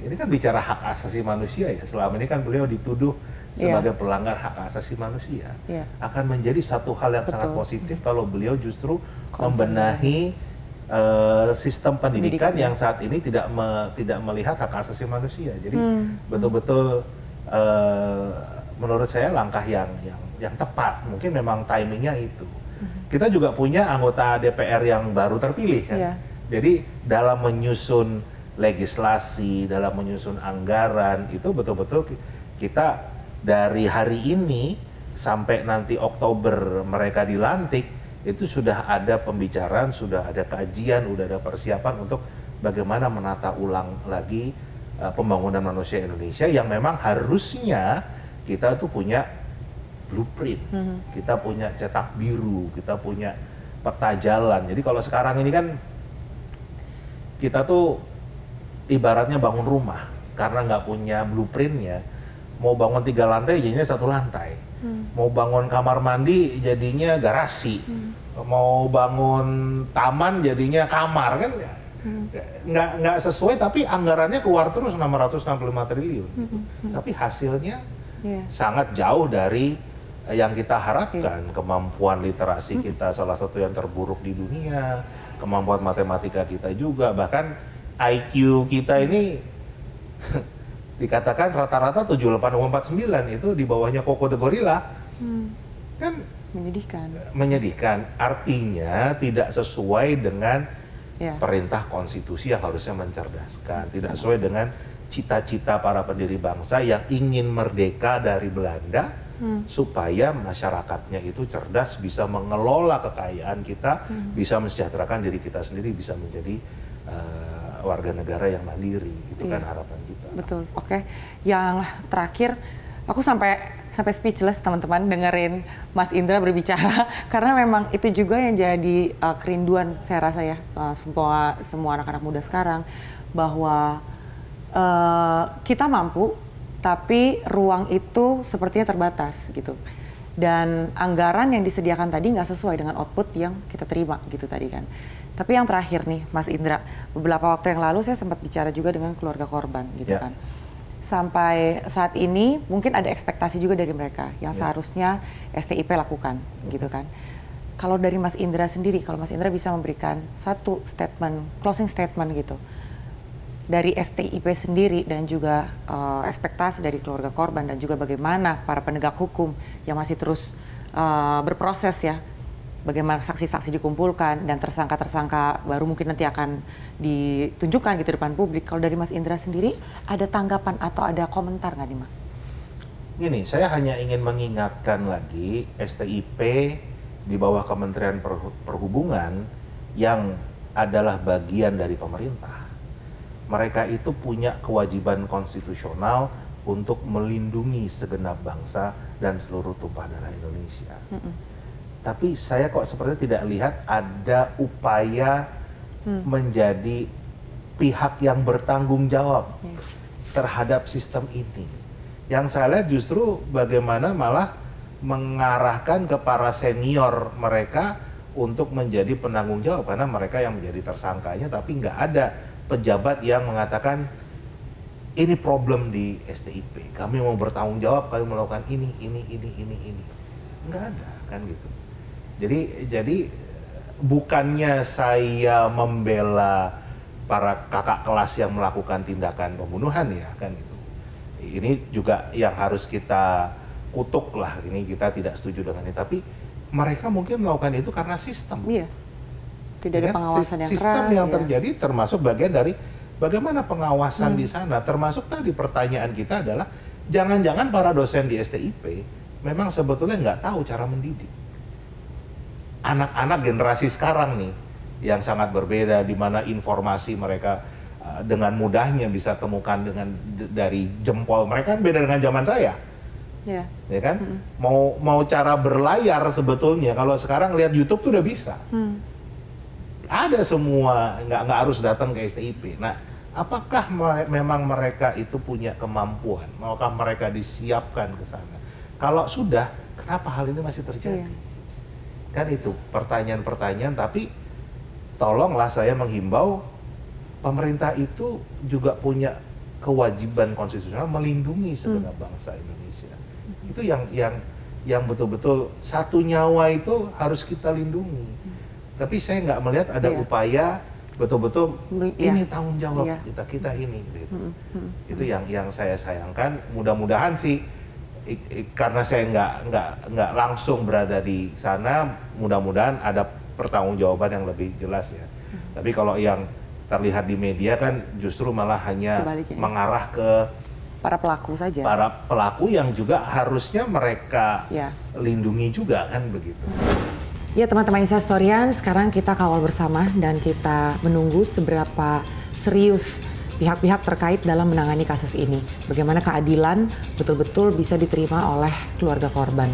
Ini kan bicara hak asasi manusia ya. Selama ini kan beliau dituduh sebagai pelanggar hak asasi manusia. Akan menjadi satu hal yang sangat positif kalau beliau justru membenahi sistem pendidikan yang saat ini tidak melihat hak asasi manusia. Jadi betul-betul menurut saya langkah yang tepat. Mungkin memang timingnya itu. Kita juga punya anggota DPR yang baru terpilih kan. Jadi dalam menyusun legislasi, dalam menyusun anggaran itu betul-betul kita dari hari ini sampai nanti Oktober mereka dilantik itu sudah ada pembicaraan, sudah ada kajian, sudah ada persiapan untuk bagaimana menata ulang lagi pembangunan manusia Indonesia yang memang harusnya kita tuh punya blueprint, kita punya cetak biru, kita punya peta jalan. Jadi kalau sekarang ini kan kita tuh ibaratnya bangun rumah karena nggak punya blueprintnya, mau bangun 3 lantai jadinya 1 lantai. Mau bangun kamar mandi jadinya garasi, mau bangun taman jadinya kamar kan nggak sesuai, tapi anggarannya keluar terus 665 triliun gitu. Tapi hasilnya sangat jauh dari yang kita harapkan. Kemampuan literasi kita salah satu yang terburuk di dunia, kemampuan matematika kita juga, bahkan IQ kita ini dikatakan rata-rata 78,49 itu di bawahnya Koko the Gorilla. Kan menyedihkan. Artinya tidak sesuai dengan perintah konstitusi yang harusnya mencerdaskan, tidak sesuai dengan cita-cita para pendiri bangsa yang ingin merdeka dari Belanda supaya masyarakatnya itu cerdas, bisa mengelola kekayaan kita, bisa mensejahterakan diri kita sendiri, bisa menjadi warga negara yang mandiri. Itu kan harapan kita.
Betul. Oke. Yang terakhir, aku sampai speechless teman-teman dengerin Mas Indra berbicara karena memang itu juga yang jadi kerinduan saya rasa ya semua anak-anak muda sekarang, bahwa kita mampu tapi ruang itu sepertinya terbatas gitu. Dan anggaran yang disediakan tadi nggak sesuai dengan output yang kita terima gitu tadi kan. Tapi yang terakhir nih Mas Indra, beberapa waktu yang lalu saya sempat bicara juga dengan keluarga korban gitu kan. Sampai saat ini mungkin ada ekspektasi juga dari mereka yang seharusnya STIP lakukan gitu kan. Kalau dari Mas Indra sendiri, kalau Mas Indra bisa memberikan satu statement, closing statement gitu dari STIP sendiri dan juga ekspektasi dari keluarga korban dan juga bagaimana para penegak hukum yang masih terus berproses ya, bagaimana saksi-saksi dikumpulkan dan tersangka-tersangka baru mungkin nanti akan ditunjukkan gitu depan publik. Kalau dari Mas Indra sendiri ada tanggapan atau ada komentar nggak nih Mas?
Gini, saya hanya ingin mengingatkan lagi STIP di bawah Kementerian Perhubungan yang adalah bagian dari pemerintah. Mereka itu punya kewajiban konstitusional untuk melindungi segenap bangsa dan seluruh tumpah darah Indonesia. Tapi saya kok sepertinya tidak lihat ada upaya menjadi pihak yang bertanggung jawab terhadap sistem ini. Yang saya lihat justru bagaimana malah mengarahkan ke para senior mereka untuk menjadi penanggung jawab, karena mereka yang menjadi tersangkanya, tapi nggak ada pejabat yang mengatakan ini problem di STIP, kami mau bertanggung jawab, kami melakukan ini. Nggak ada kan gitu. Jadi bukannya saya membela para kakak kelas yang melakukan tindakan pembunuhan ya kan gitu. Ini juga yang harus kita kutuk lah, ini kita tidak setuju dengan ini, tapi mereka mungkin melakukan itu karena sistem.
Iya. Tidak ada pengawasan yang
sistem
keras,
yang terjadi termasuk bagian dari bagaimana pengawasan di sana. Termasuk tadi pertanyaan kita adalah jangan-jangan para dosen di STIP memang sebetulnya nggak tahu cara mendidik. anak-anak generasi sekarang nih yang sangat berbeda, di mana informasi mereka dengan mudahnya bisa temukan dari jempol mereka, kan beda dengan zaman saya. Ya kan? Mau cara berlayar sebetulnya kalau sekarang lihat YouTube tuh udah bisa. Ada semua, nggak harus datang ke STIP. Nah, apakah memang mereka itu punya kemampuan? Maukah mereka disiapkan ke sana? Kalau sudah, kenapa hal ini masih terjadi? Kan itu pertanyaan-pertanyaan, tapi tolonglah saya menghimbau pemerintah itu juga punya kewajiban konstitusional melindungi segenap bangsa Indonesia. Itu yang betul-betul satu nyawa itu harus kita lindungi. Tapi saya nggak melihat ada upaya betul-betul ini tanggung jawab kita ini gitu. Itu yang saya sayangkan. Mudah-mudahan sih karena saya nggak langsung berada di sana, mudah-mudahan ada pertanggungjawaban yang lebih jelas ya. Tapi kalau yang terlihat di media kan justru malah hanya mengarah ke
para pelaku saja.
Para pelaku yang juga harusnya mereka lindungi juga kan begitu.
Ya teman-teman Instastoryans, sekarang kita kawal bersama dan kita menunggu seberapa serius pihak-pihak terkait dalam menangani kasus ini. Bagaimana keadilan betul-betul bisa diterima oleh keluarga korban.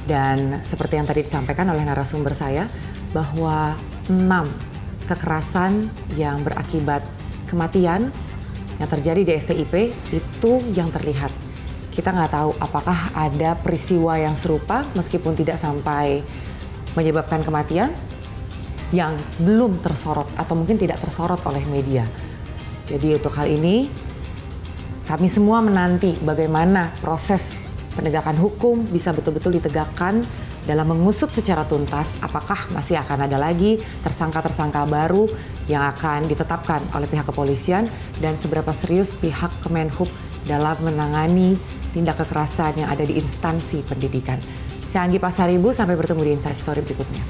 Dan seperti yang tadi disampaikan oleh narasumber saya, bahwa 6 kekerasan yang berakibat kematian yang terjadi di STIP itu yang terlihat. Kita nggak tahu apakah ada peristiwa yang serupa meskipun tidak sampai menyebabkan kematian yang belum tersorot atau mungkin tidak tersorot oleh media. Jadi untuk hal ini kami semua menanti bagaimana proses penegakan hukum bisa betul-betul ditegakkan dalam mengusut secara tuntas apakah masih akan ada lagi tersangka-tersangka baru yang akan ditetapkan oleh pihak kepolisian dan seberapa serius pihak Kemenhub dalam menangani tindak kekerasan yang ada di instansi pendidikan. Saya Anggi Pasaribu, sampai bertemu di Insight Story berikutnya.